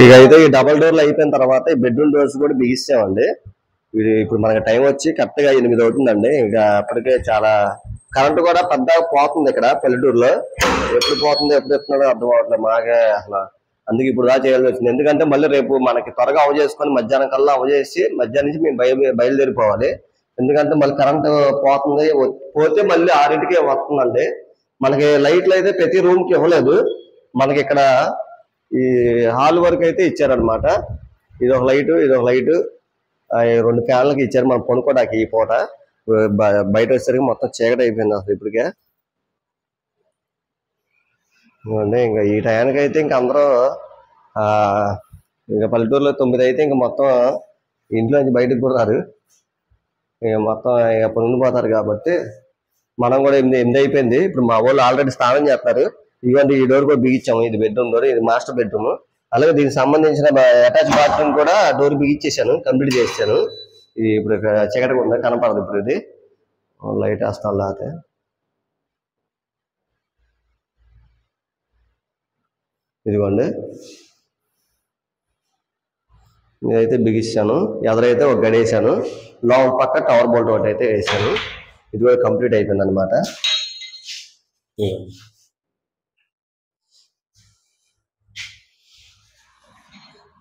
ఇకైతే ఈ డబల్ డోర్లు అయిపోయిన తర్వాత ఈ బెడ్రూమ్ డోర్స్ కూడా బిగిస్తామండి. ఇప్పుడు మనకి టైం వచ్చి కరెక్ట్ గా 8 అవుతుందండి. ఇంకా అప్పటికే చాలా కరెంట్ కూడా పెద్దగా పోతుంది ఇక్కడ పల్లెటూరులో. ఎప్పుడు పోతుందో ఎప్పుడు ఎత్తున్నాడో అర్థం అవట్లేదు మాకే అసలు. అందుకే ఇప్పుడు దాకా చేయాల్సి వచ్చింది. ఎందుకంటే మళ్ళీ రేపు మనకి త్వరగా అవ చేసుకొని మధ్యాహ్నం కల్లా అవ చేసి మధ్యాహ్నం నుంచి మేము బయలుదేరిపోవాలి. ఎందుకంటే మళ్ళీ కరెంట్ పోతుంది, పోతే మళ్ళీ 6ంటికి వస్తుందండి. మనకి లైట్లు అయితే ప్రతి రూమ్ కి ఇవ్వలేదు. మనకి ఇక్కడ ఈ హాల్ వరకు అయితే ఇచ్చారనమాట. ఇదొక లైటు, ఇదొక లైటు, 2 ఫ్యాన్లకి ఇచ్చారు మనం పనుకోడానికి. ఈ పూట బయట వచ్చేసరికి మొత్తం చీకటి అయిపోయింది అసలు ఇప్పటికే. ఇంకా ఈ టయానికి అయితే ఇంక అందరూ ఇంకా పల్లెటూరులో 9 అయితే ఇంక మొత్తం ఇంట్లో నుంచి బయటకు కూడా రారు. ఇక మొత్తం ఇక పొంగిపోతారు కాబట్టి మనం కూడా 8 అయిపోయింది. ఇప్పుడు మా వాళ్ళు ఆల్రెడీ స్నానం చేస్తారు. ఇదిగోండి ఈ డోర్ కూడా బిగించాము. ఇది బెడ్రూమ్ డోర్, ఇది మాస్టర్ బెడ్రూమ్. అలాగే దీనికి సంబంధించిన అటాచ్ బాత్రూమ్ కూడా డోర్ బిగించేసాను, కంప్లీట్ చేసాను. ఇది ఇప్పుడు చీకటిగా ఉంది, కనపడదు. ఇప్పుడు ఇది లైట్ వేస్తాను. లేకపోతే ఇదిగోండి ఇదైతే బిగించాను. ఎదరైతే ఒక గడేసాను, లోపల పక్క టవర్ బోల్ట్ ఒకటి అయితే వేసాను. ఇది కూడా కంప్లీట్ అయిపోయింది అనమాట.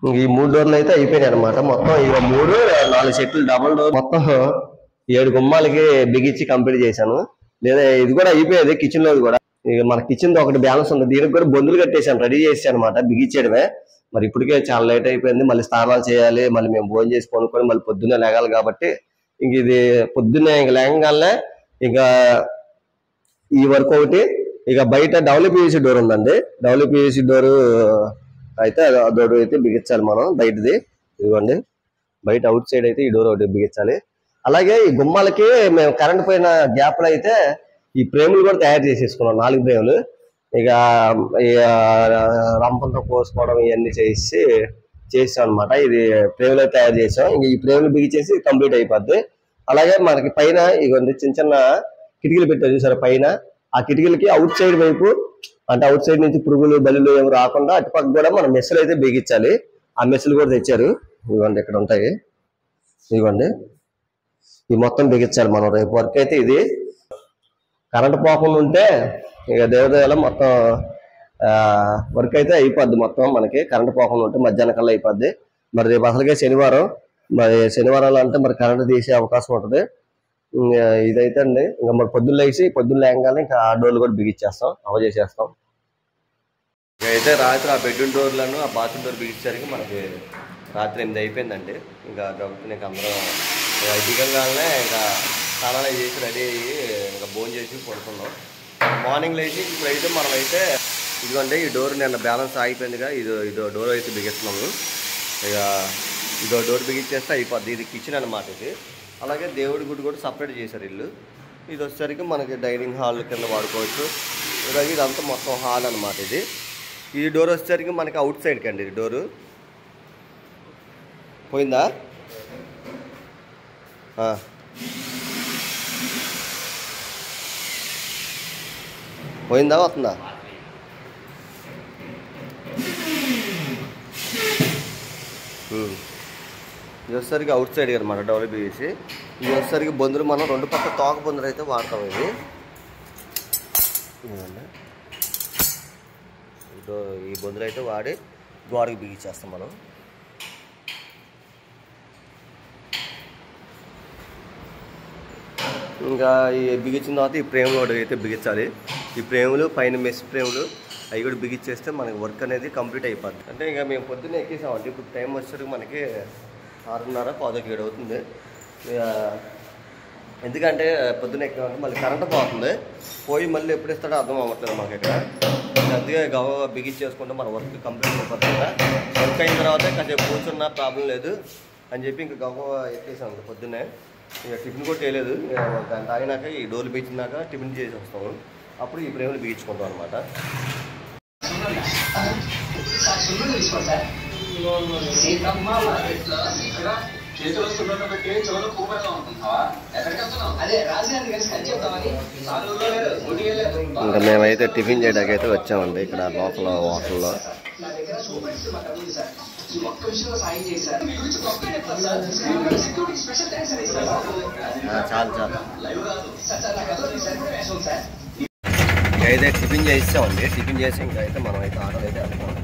ఈ 3 డోర్లు అయితే అయిపోయినాయి అనమాట. మొత్తం ఇక 3, 4 సెట్లు డబల్ డోర్, మొత్తం 7 గుమ్మాలకి బిగించి కంప్లీట్ చేశాను. లేదా ఇది కూడా అయిపోయేది కిచెన్ లో కూడా. ఇక మన కిచెన్ ఒకటి బ్యాలెన్స్ ఉంది, దీనికి కూడా బొందులు కట్టేసాను, రెడీ చేసాను అనమాట, బిగించేయడమే. మరి ఇప్పటికే చాలా లేట్ అయిపోయింది. మళ్ళీ స్నానాలు చేయాలి, మళ్ళీ మేము భోజనం చేసి కొనుక్కొని మళ్ళీ పొద్దున్నే లేగాలి కాబట్టి ఇంక ఇది పొద్దున్నే ఇంక లేగంగానే ఇంకా ఈ వర్క్ ఒకటి. ఇక బయట డబ్ల్యూపీవీసీ డోర్ ఉందండి. డబ్ల్యూపీవీసీ డోర్ అయితే డోర్ అయితే బిగించాలి మనం బయటది. ఇదిగోండి బయట అవుట్ సైడ్ అయితే ఈ డోర్ ఒకటి బిగించాలి. అలాగే ఈ గుమ్మాలకి మేము కరెంట్ పోయిన గ్యాప్లో అయితే ఈ ఫ్రేములు కూడా తయారు చేసేసుకున్నాం, 4 ఫ్రేములు. ఇక రంపంతో కోసుకోవడం ఇవన్నీ చేసాం అనమాట. ఇది ఫ్రేములు తయారు చేసాం. ఇంక ఈ ఫ్రేములు బిగించేసి కంప్లీట్ అయిపోద్ది. అలాగే మనకి పైన ఇవన్నీ చిన్న చిన్న కిటికీలు పెట్టారు చూసారా పైన. ఆ కిటికీలకి అవుట్ సైడ్ వైపు, అంటే అవుట్ సైడ్ నుంచి పురుగులు బల్లులు ఏమి రాకుండా అటుపక్క కూడా మనం మెస్సులు అయితే బిగించాలి. ఆ మెస్సులు కూడా తెచ్చారు. ఇదిగోండి ఇక్కడ ఉంటాయి. ఇదిగోండి ఇవి మొత్తం బిగించాలి మనం రేపు వర్క్ అయితే. ఇది కరెంట్ పోకుండా ఉంటే ఇక దేవదేవాల మొత్తం వర్క్ అయితే అయిపోద్ది. మొత్తం మనకి కరెంట్ పోకుండా ఉంటే మధ్యాహ్నం కల్లా అయిపోద్ది. మరి రేపు అసలుకే శనివారం, మరి శనివారాలు అంటే మరి కరెంట్ తీసే అవకాశం ఉంటుంది. ఇదైతే అండి ఇంకా మరి పొద్దున్న లేగానే ఇంకా ఆ డోర్లు కూడా బిగించేస్తాం, అవ చేసేస్తాం. అయితే రాత్రి ఆ బెడ్రూమ్ డోర్లను ఆ బాత్రూమ్ డోర్ బిగించడానికి మనకి రాత్రి 8 అయిపోయిందండి. ఇంకా డబ్బులు ఇంకా అందరం దిగంగానే ఇంకా స్నానాలు చేసి రెడీ అయ్యి ఇంకా భోజనం చేసి పడుకున్నాం. మార్నింగ్ లేచి ఇప్పుడైతే మనం అయితే ఇదిగోండి ఈ డోర్ నిన్న బ్యాలెన్స్ ఆగిపోయిందిగా, ఇదో డోర్ అయితే బిగిస్తున్నాము. ఇక ఇదో డోర్ బిగించేస్తే అయిపోద్ది. ఇది కిచెన్ అనమాట ఇది. అలాగే దేవుడి గుడి కూడా సపరేట్ చేశారు ఇల్లు. ఇది వచ్చేసరికి మనకి డైనింగ్ హాల్ కింద వాడుకోవచ్చు. ఇలాగే ఇదంతా మొత్తం హాల్ అనమాట ఇది. ఈ డోర్ వచ్చేసరికి మనకి అవుట్ సైడ్కి అండి. ఇది డోరు పోయిందా, పోయిందా వస్తుందా? ఇది వచ్చేసరికి అవుట్ సైడ్ అనమాట డబ్ల్యూపీవీసీ. ఇది వచ్చేసరికి బొందులు మనం 2 పక్క తోక బొందులు అయితే వాడతాం. ఇది ఈ బొందులు అయితే వాడి గోడకి బిగించేస్తాం మనం. ఇంకా ఈ బిగించిన తర్వాత ఈ ఫ్రేమ్లు అయితే బిగించాలి. ఈ ఫ్రేములు పైన మెస్ ఫ్రేములు అవి కూడా బిగించేస్తే మనకి వర్క్ అనేది కంప్లీట్ అయిపోద్ది. అంటే ఇంకా మేము పొద్దున్నే ఎక్కేసామండి. ఇప్పుడు టైం వచ్చేసరికి మనకి 6:30, 7 అవుతుంది. ఎందుకంటే పొద్దున్న ఎక్కామంటే మళ్ళీ కరెంట్ పోయి మళ్ళీ ఎప్పుడు ఇస్తాడో అర్థం అవ్వట్లేదు మనకి ఇక్కడ. అందుకే గవ బిగించేసుకుంటే మన వర్క్ కంప్లీట్ అయిపోతుంది కదా. వర్క్ అయిన తర్వాత కాసేపు కూర్చున్నా ప్రాబ్లం లేదు అని చెప్పి ఇంకా గవ ఎక్కేసాము పొద్దున్నే. ఇక టిఫిన్ కూడా చేయలేదు. దాన్ని తాగినాక ఈ డోర్లు బిగించినాక టిఫిన్ చేసి వస్తాము. అప్పుడు ఈ ఫ్రేములు బిగించుకుంటాం అనమాట. ఇంకా మేమైతే టిఫిన్ చేయడానికి అయితే వచ్చామండి. ఇక్కడ లోకల్ హోటల్లో చాలు చాలు అయితే టిఫిన్ చేసామండి. టిఫిన్ చేసి ఇంకా అయితే మనం అయితే ఆటోలో అయితే వెళ్తాం.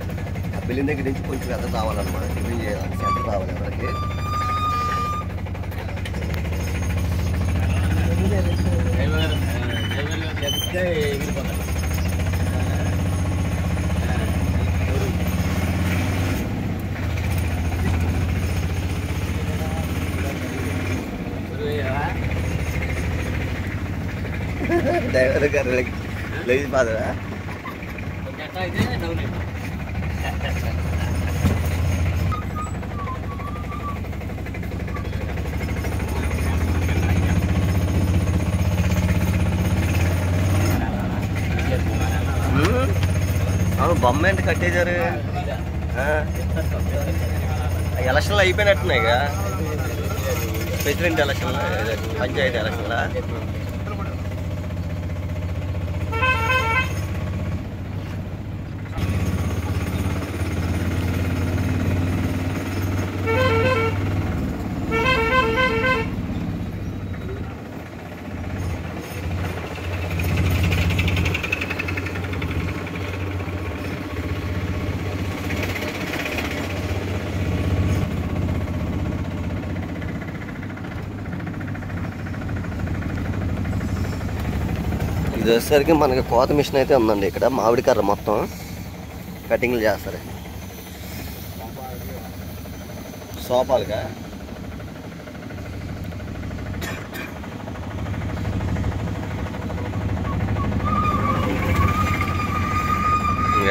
ఆ బిల్డింగ్ దగ్గర నుంచి కొంచెం ఎంత రావాలన్నమాట. టిఫిన్ చేయాలి, సెంటర్ రావాలి ఎవరికి. డ్రైవర్ గారు లేచి పాదరా అవును. బొమ్మ ఎంత కట్టేశారు. ఎలక్షన్లు అయిపోయినట్టున్నాయిగా. ప్రెసిడెంట్ ఎలక్షన్లు, పంచాయతీ ఎలక్షన్లా. ఇది వచ్చేసరికి మనకి కోత మిషన్ అయితే ఉందండి. ఇక్కడ మామిడి కర్ర మొత్తం కటింగ్లు చేస్తారు. సోపాలుగా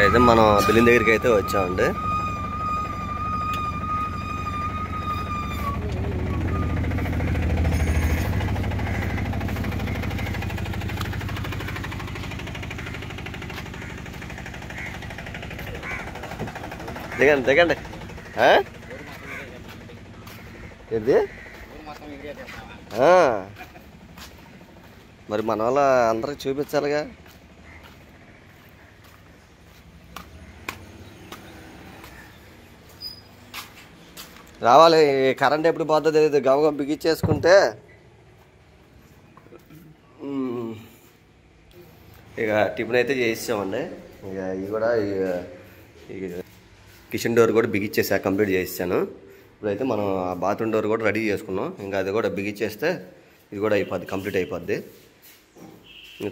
అయితే మనం బిల్లింగ్ దగ్గరికి అయితే వచ్చామండి. దిగండి దిగండి. ఏంటి మరి మన వాళ్ళ అందరికి చూపించాలిగా. రావాలి. కరెంట్ ఎప్పుడు పోతుందో తెలియదు. గమగమ బిగించేసుకుంటే ఇక టిఫిన్ అయితే చేసామండి. ఇక ఇవి కూడా కిచెన్ డోర్ కూడా బిగించేసా, కంప్లీట్ చేసాను. ఇప్పుడైతే మనం ఆ బాత్రూమ్ డోర్ కూడా రెడీ చేసుకున్నాం. ఇంకా అది కూడా బిగించేస్తే ఇది కూడా అయిపోద్ది, కంప్లీట్ అయిపోద్ది.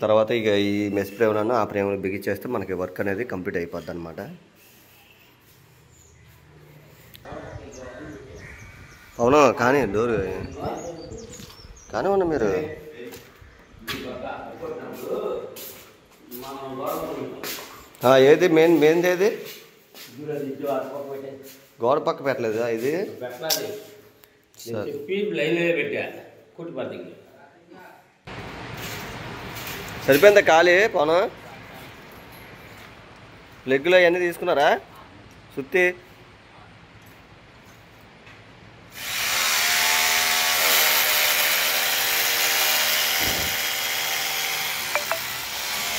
తర్వాత ఇక ఈ మెస్ ఫ్రేమ్లను ఆ ఫ్రేమ్లు బిగించేస్తే మనకి వర్క్ అనేది కంప్లీట్ అయిపోద్ది అనమాట. అవును కానీ డోర్ కానివ్వండి మీరు. ఏది మెయిన్ ఏది గోడ పక్క పెట్టలేదా ఇది? సరిపోయిందా ఖాళీ పోను? లెగ్గులు అవన్నీ తీసుకున్నారా? సుత్తి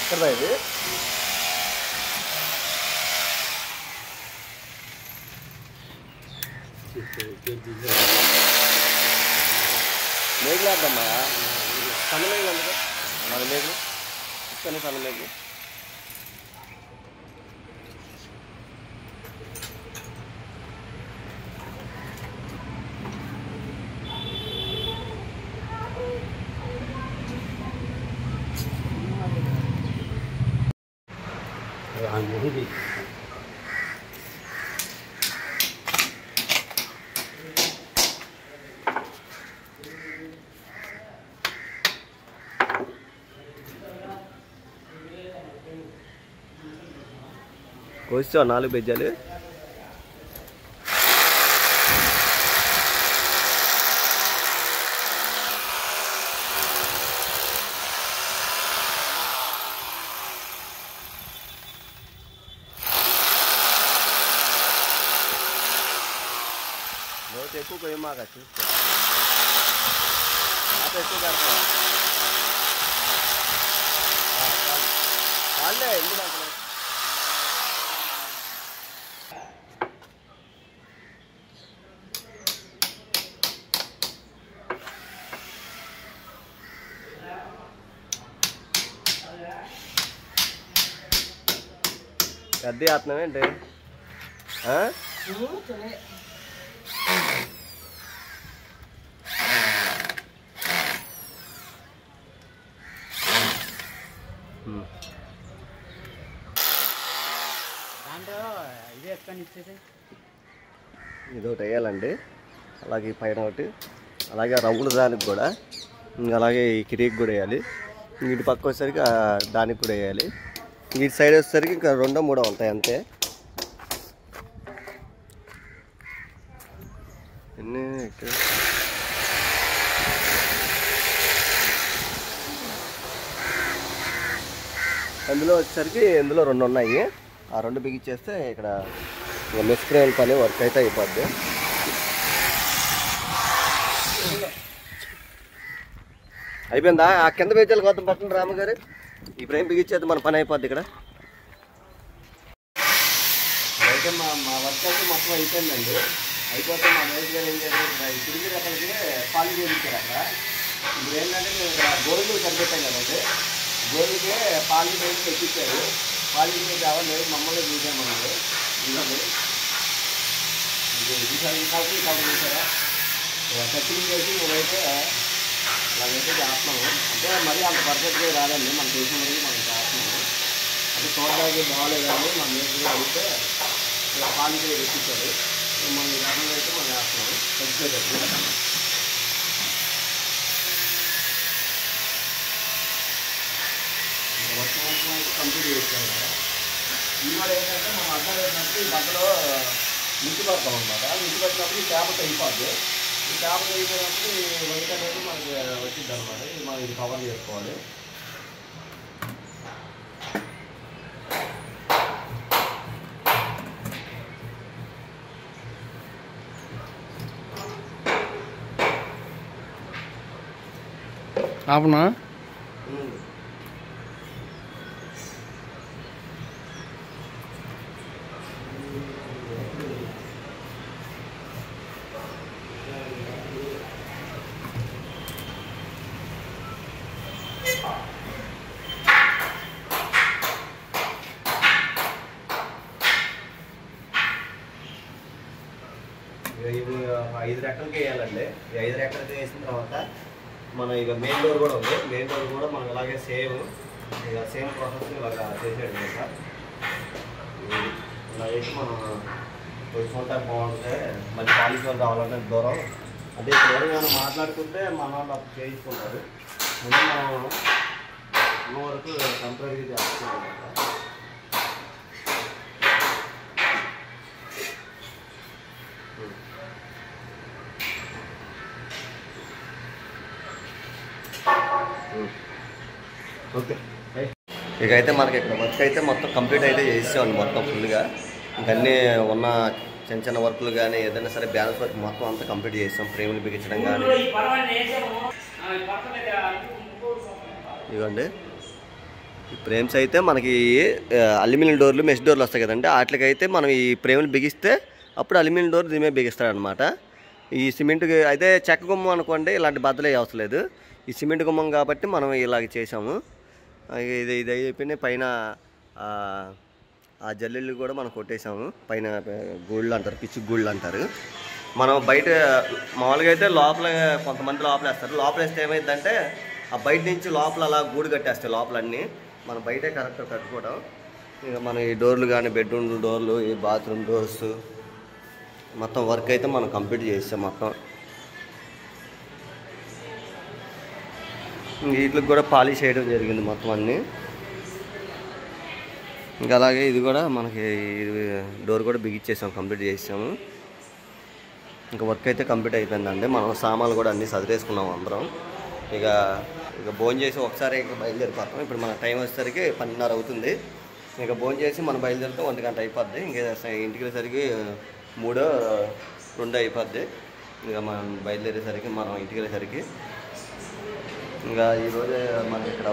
ఎక్కడ ఇది? మేఘలు వేద్దామా? సన్న మేఘలు అందుకో, మన మేఘలు ఇస్తాను. సన్న మేఘలు కోసా 4 బెజ్జాలు. बहुत ఎక్కువ కొయ్యమాగా చూసుకో. ఎక్కువ కడతా వాళ్ళే ఎందుకు పెద్ద వేస్తున్నాం ఏంటి? ఇది ఒకటి వేయాలండి, అలాగే పైన ఒకటి, అలాగే రౌండ్ దానికి కూడా, ఇంకా అలాగే ఈ కిటికీకి కూడా వేయాలి. ఇటు పక్క వచ్చేసరికి దానికి కూడా వేయాలి. ఇటు సైడ్ వచ్చేసరికి ఇంకా 2 3 ఉంటాయి అంతే. ఎన్ని అందులో వచ్చేసరికి ఇందులో 2 ఉన్నాయి. ఆ 2 బిగిచ్చేస్తే ఇక్కడ మెస్క్రేల్ పని వర్క్ అయితే అయిపోద్ది. అయిపోయిందా? ఆ కింద పేజీలు కొత్త పట్టండి రామగారు. ఈ ఫ్రేమ్ బిగిచ్చేది మన పని అయిపోద్ది ఇక్కడ. అయితే మా వర్క్ అయితే మొత్తం అయిపోయిందండి. అయిపోతే మా మేనేజ్ గారు ఏం చేయాలి, తిరిగి రకాలకి పాలు చేయించారు అక్కడ. ఇప్పుడు ఏంటంటే మేము ఇక్కడ గోధుమలు సరిపెట్టాం కదండి, గోధుమకే పాలు వేసి ఎక్కించారు. పాలు కావాలి మమ్మల్ని చూసామన్నారు. ఇవ్వండి చూసారా, కట్టింగ్ చేసి మేమైతే అలాగైతే చేస్తున్నాము. అంటే మరీ అంత పర్ఫెక్ట్గా రాదండి, మన దేశం వరకు మనం చేస్తున్నాము. అది చూడడానికి బాగాలేదండి. మన మేనేజ్ అడిగితే పాలు ఎక్కించారు. మనం ఈ రకంగా అయితే మనం చేస్తున్నాము. తగ్గిపోతుంది వర్షం అయితే కంప్లీట్ చేస్తాం కదా. ఈనాడు ఏంటంటే మనం అర్థం వేసినప్పుడు ఈ బట్టలో మిట్టి పడతాం అనమాట. మిట్టి పట్టినప్పుడు ఈ చేప అయిపోద్ది. ఈ చేప అయిపోయినప్పుడు ఈ వైట్ అనేది మనకి వచ్చింది అనమాట. ఇది మనం ఇది కవర్ చేసుకోవాలి. అవునా? ఇవి 5 రెక్కలకి వేయాలండి. ఈ 5 రెక్కలకి వేసిన తర్వాత మనం ఇక మెయిన్ డోర్ కూడా ఉంది. మెయిన్ డోర్ కూడా మనం ఇలాగే సేమ్ ప్రాసెస్ ఇలాగా చేసేయడం కదా. ఇలా వేసి మనం చూసుకుంటే బాగుంటుంది. మళ్ళీ పాలిష్ వాళ్ళు కావాలంటే దూరం అంటే ఇప్పుడు మనం మాట్లాడుకుంటే మన వాళ్ళు అప్పుడు చేయించుకుంటారు. ముందు మనం ఉన్న వరకు టెంపరీగా చేస్తున్నాం కదా. ఓకే, ఇకైతే మనకి ఇక్కడ వర్క్ అయితే మొత్తం కంప్లీట్ అయితే చేసేవాడిని మొత్తం ఫుల్గా. ఇంకన్నీ ఉన్న చిన్న చిన్న వర్క్లు కానీ ఏదైనా సరే బ్యాలెన్స్ వర్క్ మొత్తం అంతా కంప్లీట్ చేసాం. ఫ్రేములు బిగించడం కానీ ఇవ్వండి. ఈ ఫ్రేమ్స్ అయితే మనకి అల్యూమినియం డోర్లు మెష్ డోర్లు వస్తాయి కదండి, వాటికైతే మనం ఈ ఫ్రేములు బిగిస్తే అప్పుడు అల్యూమినియం డోర్ దీమే బిగిస్తారనమాట. ఈ సిమెంట్కి అయితే చెక్క గుమ్మం అనుకోండి, ఇలాంటి బద్దలే అవసరం లేదు. ఈ సిమెంట్ గుమ్మం కాబట్టి మనం ఇలాగ చేసాము. ఇది అయిపోయినాయి. పైన ఆ జల్లెళ్ళు కూడా మనం కొట్టేసాము. పైన గూళ్ళు అంటారు, పిచ్చి గూళ్ళు అంటారు. మనం బయట మామూలుగా అయితే లోపల కొంతమంది లోపల వేస్తారు. లోపల వేస్తే ఏమైందంటే ఆ బయట నుంచి లోపల అలా గూడు కట్టేస్తాయి లోపలన్నీ. మనం బయటే కరెక్ట్గా కట్టుకోవడం. ఇక మన ఈ డోర్లు కానీ బెడ్రూమ్ డోర్లు, ఈ బాత్రూమ్ డోర్స్ మొత్తం వర్క్ అయితే మనం కంప్లీట్ చేసాం మొత్తం. వీటికి కూడా పాలిష్ చేయడం జరిగింది మొత్తం అన్నీ. ఇంకా అలాగే ఇది కూడా మనకి డోర్ కూడా బిగిచ్చేసాం, కంప్లీట్ చేసాము. ఇంకా వర్క్ అయితే కంప్లీట్ అయిపోయిందండి. మనం సామాన్లు కూడా అన్నీ సదిరేసుకున్నాం అందరం. ఇక భోజనం చేసి ఒకసారి ఇంకా బయలుదేరిపోతాం. ఇప్పుడు మన టైం వచ్చేసరికి 12:30 అవుతుంది. ఇక భోజనం చేసి మనం బయలుదేరితే 1 గంట అయిపోద్ది. ఇంకా ఇంటికి వెళ్ళేసరికి 3 2 అయిపోద్ది. ఇక మనం బయలుదేరేసరికి మనం ఇంటికి వెళ్ళేసరికి ఇంకా ఈరోజు మనకి ఇక్కడ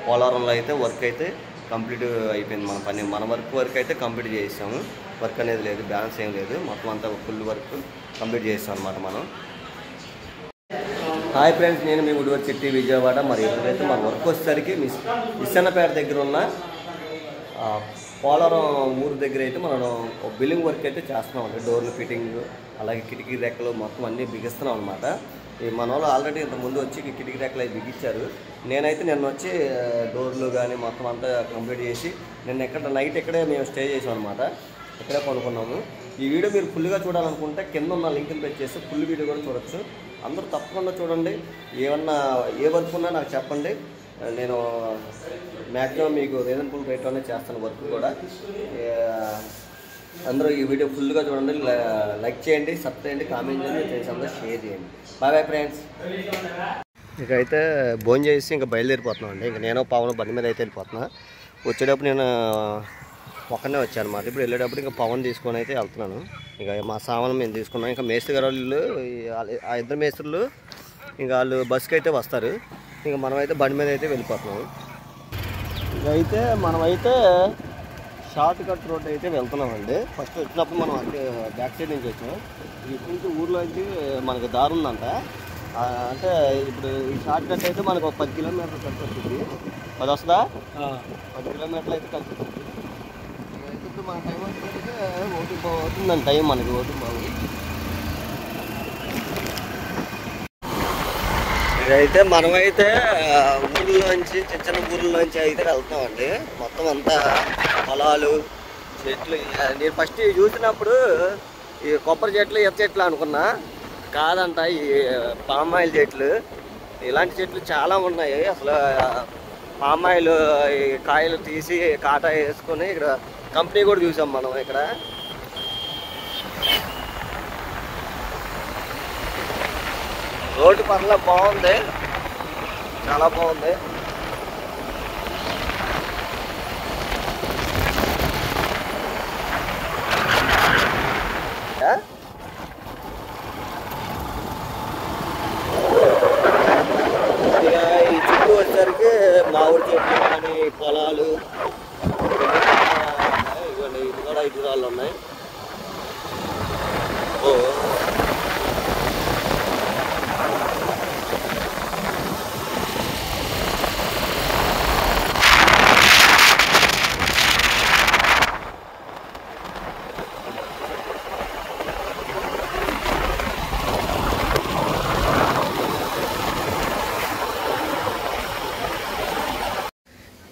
పోలవరంలో అయితే వర్క్ అయితే కంప్లీట్ అయిపోయింది. మన పని మన వర్క్ అయితే కంప్లీట్ చేసాము. వర్క్ అనేది లేదు, బ్యాలెన్స్ ఏం లేదు, మొత్తం అంతా ఫుల్ వర్క్ కంప్లీట్ చేస్తాం అనమాట మనం. హాయ్ ఫ్రెండ్స్, నేను మీ ఉడివర్ చిట్టి విజయవాడ. మరి ఎప్పుడైతే మన వర్క్ వచ్చేసరికి ఇస్సన్నపేట దగ్గర ఉన్న పోలవరం ఊరు దగ్గర అయితే మనం బిల్డింగ్ వర్క్ అయితే చేస్తున్నాం అండి. డోర్లు ఫిట్టింగ్, అలాగే కిటికీ రెక్కలు మొత్తం అన్నీ బిగిస్తున్నాం అనమాట. ఈ మన వాళ్ళు ఆల్రెడీ ఇంతకుముందు వచ్చి కిటికీ రెక్కలు అవి బిగించారు. నేనైతే నిన్న వచ్చి డోర్లు కానీ మొత్తం అంతా కంప్లీట్ చేసి నిన్న నైట్ ఇక్కడే మేము స్టే చేసాం అనమాట. ఇక్కడే కొనుక్కున్నాము. ఈ వీడియో మీరు ఫుల్గా చూడాలనుకుంటే కింద ఉన్న లింక్ని పెట్టేసి ఫుల్ వీడియో కూడా చూడొచ్చు. అందరూ తప్పకుండా చూడండి. ఏమన్నా ఏ వర్క్ ఉన్నా నాకు చెప్పండి, నేను మ్యాక్సిమం మీకు రీజనబుల్ రేట్లోనే చేస్తాను వర్క్ కూడా. అందరూ ఈ వీడియో ఫుల్గా చూడండి, లైక్ చేయండి, సబ్స్క్రైబ్ చేయండి, కామెంట్ చేయండి, ఫ్రెండ్స్ అందరూ షేర్ చేయండి. Bye bye friends. ఇక అయితే భోజనం చేసి ఇంకా బయలుదేరిపోతున్నాం అండి. ఇంకా నేను పవన్ బండి మీద అయితే వెళ్ళిపోతున్నా. వచ్చేటప్పుడు నేను ఒక్కనే వచ్చాను అనమాట. ఇప్పుడు వెళ్ళేటప్పుడు ఇంకా పవన్ తీసుకొని అయితే వెళ్తున్నాను. ఇక మా సామాన్ మేము తీసుకున్నాం. ఇంకా మేస్త్రి గారు వాళ్ళు, ఆ ఇద్దరు మేస్త్రులు ఇంకా వాళ్ళు బస్కి అయితే వస్తారు. ఇంకా మనమైతే బండి మీద అయితే వెళ్ళిపోతున్నాం. ఇకైతే మనమైతే షార్ట్ కట్ రోడ్ అయితే వెళ్తున్నామండి. ఫస్ట్ వచ్చినప్పుడు మనం అంటే బ్యాక్ సైడ్ నుంచి వచ్చాం. ఇటు నుంచి ఊర్లో నుంచి మనకు దారి ఉందంట. అంటే ఇప్పుడు ఈ షార్ట్ కట్ అయితే మనకు ఒక 10 కిలోమీటర్లు కలిసి వస్తుంది. అది వస్తుందా? 10 కిలోమీటర్లు అయితే కలిసి వస్తుంది. అయితే ఇప్పుడు మన టైం వచ్చేసరికి అవుతుందండి. టైం మనకి బాగు. ఇదైతే మనమైతే ఊళ్ళోంచి చిన్న ఊర్లోంచి అయితే వెళ్తామండి. మొత్తం అంతా పొలాలు, చెట్లు. నేను ఫస్ట్ చూసినప్పుడు ఈ కొబ్బరి చెట్లు, ఈత చెట్లు అనుకున్నా. కాదంట, ఈ పామాయిల్ చెట్లు. ఇలాంటి చెట్లు చాలా ఉన్నాయి. అసలు పామాయిల్ ఈ కాయలు తీసి కాటా వేసుకొని ఇక్కడ కంపెనీ కూడా చూసాం మనం. ఇక్కడ రోడ్డు పర్లా బాగుంది, చాలా బాగుంది. ఇక ఈ చుట్టూ వచ్చేసరికి మామిడి చెట్లు కానీ పొలాలు, ఇవ్వండి ఇది కూడా ఇటురాళ్ళు ఉన్నాయి. ఓ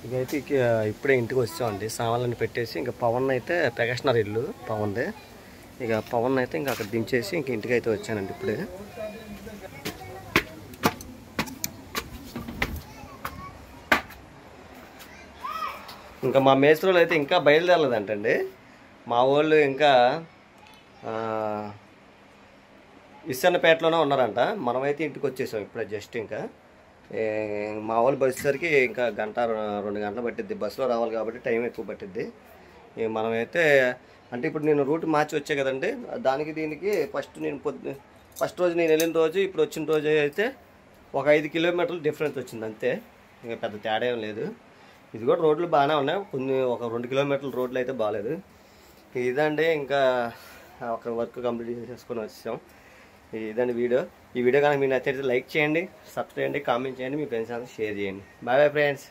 ఇదైతే ఇప్పుడే ఇంటికి వచ్చామండి. సామాన్లన్నీ పెట్టేసి ఇంకా పవన్ అయితే ప్రకాష్నగర్ ఇల్లు పవన్ది. ఇక పవన్ అయితే ఇంకా అక్కడ దించేసి ఇంక ఇంటికి అయితే వచ్చానండి ఇప్పుడే. ఇంకా మా మేస్త్రులు అయితే ఇంకా బయలుదేరలేదంటండి. మా వాళ్ళు ఇంకా ఇస్సన్నపేటలోనే ఉన్నారంట. మనమైతే ఇంటికి వచ్చేసాం ఇప్పుడే జస్ట్. ఇంకా మా వాళ్ళు వచ్చేసరికి ఇంకా 1-2 గంటలు పట్టిద్ది. బస్సులో రావాలి కాబట్టి టైం ఎక్కువ పట్టిద్ది. మనమైతే అంటే ఇప్పుడు నేను రూట్ మార్చి వచ్చే కదండి, దానికి దీనికి ఫస్ట్ రోజు నేను వెళ్ళిన రోజు ఇప్పుడు వచ్చిన రోజు అయితే ఒక 5 కిలోమీటర్లు డిఫరెన్స్ వచ్చింది అంతే. ఇంకా పెద్ద తేడా ఏం లేదు. ఇది కూడా రోడ్లు బాగానే ఉన్నాయి, ఒక 2 కిలోమీటర్ల రోడ్లు అయితే బాగాలేదు. ఇదండి ఇంకా ఒక వర్క్ కంప్లీట్ చేసుకొని వచ్చాం. ఇదండి వీడియో. ఈ వీడియో కనుక మీకు నచ్చితే లైక్ చేయండి, సబ్స్క్రైబ్ చేయండి, కామెంట్ చేయండి, మీ ఫ్రెండ్స్ అందరూ షేర్ చేయండి. Bye bye friends.